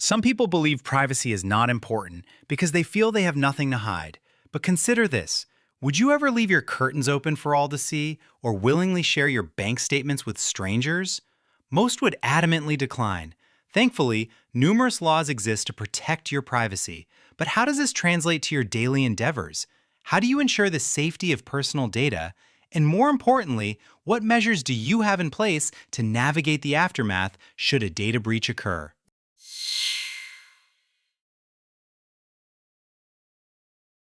Some people believe privacy is not important because they feel they have nothing to hide. But consider this. Would you ever leave your curtains open for all to see or willingly share your bank statements with strangers? Most would adamantly decline. Thankfully, numerous laws exist to protect your privacy. But how does this translate to your daily endeavors? How do you ensure the safety of personal data? And more importantly, what measures do you have in place to navigate the aftermath should a data breach occur?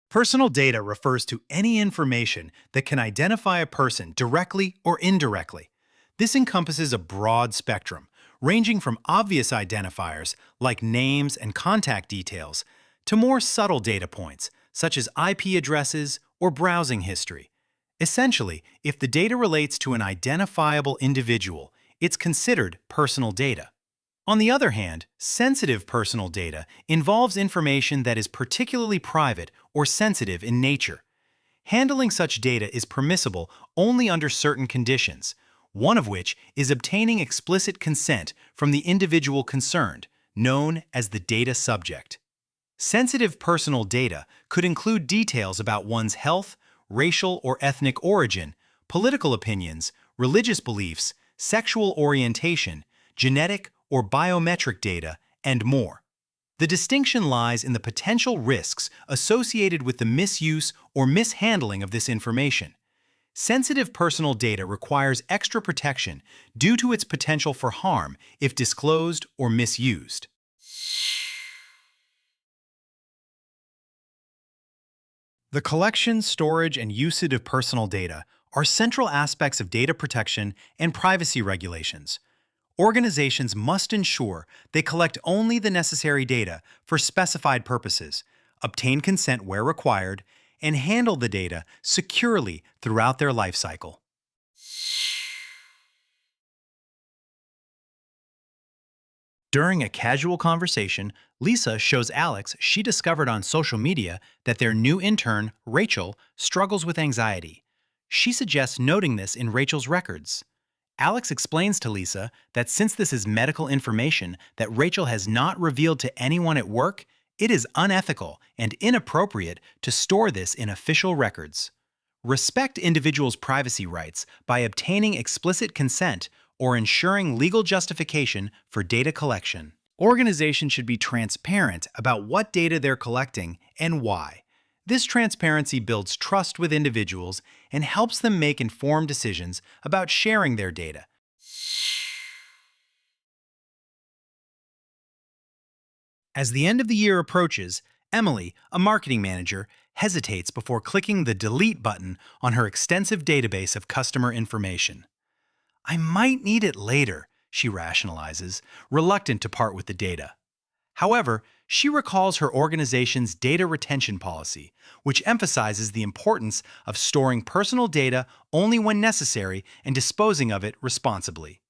Personal data refers to any information that can identify a person directly or indirectly. This encompasses a broad spectrum, ranging from obvious identifiers like names and contact details to more subtle data points such as IP addresses or browsing history. Essentially, if the data relates to an identifiable individual, it's considered personal data. On the other hand, sensitive personal data involves information that is particularly private or sensitive in nature. Handling such data is permissible only under certain conditions, one of which is obtaining explicit consent from the individual concerned, known as the data subject. Sensitive personal data could include details about one's health, racial or ethnic origin, political opinions, religious beliefs, sexual orientation, genetic or biometric data, and more. The distinction lies in the potential risks associated with the misuse or mishandling of this information. Sensitive personal data requires extra protection due to its potential for harm if disclosed or misused. The collection, storage, and usage of personal data are central aspects of data protection and privacy regulations. Organizations must ensure they collect only the necessary data for specified purposes, obtain consent where required, and handle the data securely throughout their life cycle. During a casual conversation, Lisa shows Alex she discovered on social media that their new intern, Rachel, struggles with anxiety. She suggests noting this in Rachel's records. Alex explains to Lisa that since this is medical information that Rachel has not revealed to anyone at work, it is unethical and inappropriate to store this in official records. Respect individuals' privacy rights by obtaining explicit consent or ensuring legal justification for data collection. Organizations should be transparent about what data they're collecting and why. This transparency builds trust with individuals and helps them make informed decisions about sharing their data. As the end of the year approaches, Emily, a marketing manager, hesitates before clicking the delete button on her extensive database of customer information. I might need it later, she rationalizes, reluctant to part with the data. However, she recalls her organization's data retention policy, which emphasizes the importance of storing personal data only when necessary and disposing of it responsibly.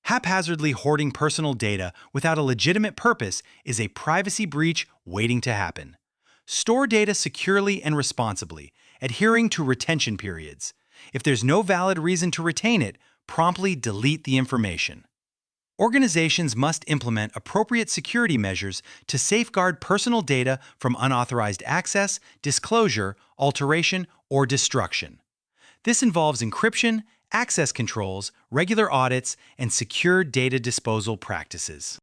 Haphazardly hoarding personal data without a legitimate purpose is a privacy breach waiting to happen. Store data securely and responsibly, adhering to retention periods. If there's no valid reason to retain it, promptly delete the information. Organizations must implement appropriate security measures to safeguard personal data from unauthorized access, disclosure, alteration, or destruction. This involves encryption, access controls, regular audits, and secure data disposal practices.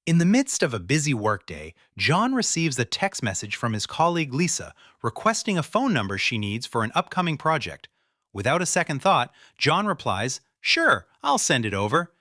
In the midst of a busy workday, John receives a text message from his colleague Lisa requesting a phone number she needs for an upcoming project. Without a second thought, John replies, "Sure, I'll send it over."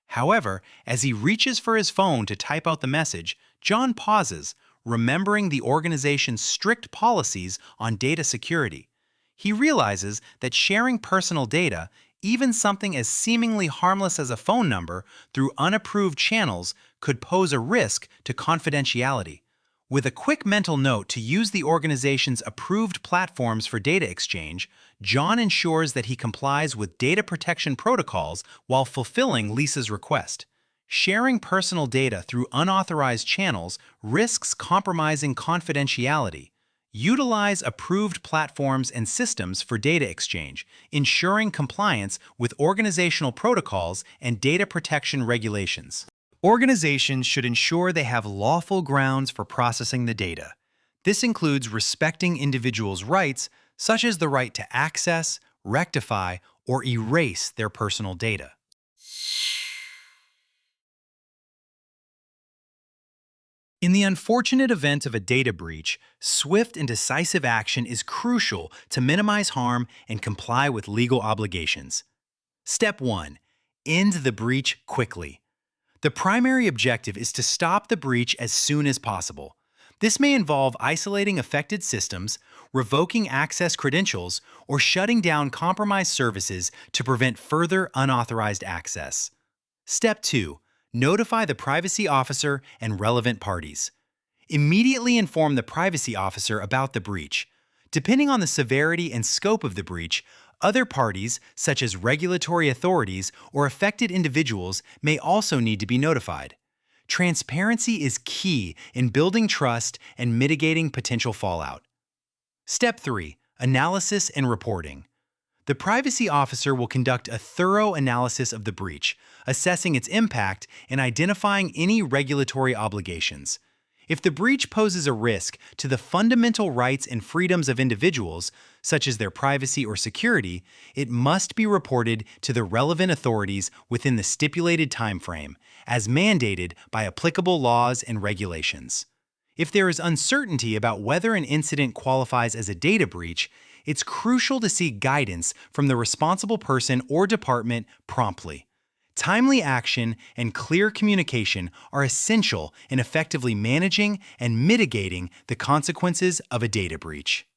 However, as he reaches for his phone to type out the message, John pauses, remembering the organization's strict policies on data security. He realizes that sharing personal data, even something as seemingly harmless as a phone number, through unapproved channels could pose a risk to confidentiality. With a quick mental note to use the organization's approved platforms for data exchange, John ensures that he complies with data protection protocols while fulfilling Lisa's request. Sharing personal data through unauthorized channels risks compromising confidentiality. Utilize approved platforms and systems for data exchange, ensuring compliance with organizational protocols and data protection regulations. Organizations should ensure they have lawful grounds for processing the data. This includes respecting individuals' rights, such as the right to access, rectify, or erase their personal data. In the unfortunate event of a data breach, swift and decisive action is crucial to minimize harm and comply with legal obligations. Step 1. End the breach quickly. The primary objective is to stop the breach as soon as possible. This may involve isolating affected systems, revoking access credentials, or shutting down compromised services to prevent further unauthorized access. Step 2. Notify the privacy officer and relevant parties. Immediately inform the privacy officer about the breach. Depending on the severity and scope of the breach, other parties, such as regulatory authorities or affected individuals, may also need to be notified. Transparency is key in building trust and mitigating potential fallout. Step 3. Analysis and reporting. The privacy officer will conduct a thorough analysis of the breach, assessing its impact and identifying any regulatory obligations. If the breach poses a risk to the fundamental rights and freedoms of individuals, such as their privacy or security, it must be reported to the relevant authorities within the stipulated timeframe, as mandated by applicable laws and regulations. If there is uncertainty about whether an incident qualifies as a data breach, it's crucial to seek guidance from the responsible person or department promptly. Timely action and clear communication are essential in effectively managing and mitigating the consequences of a data breach.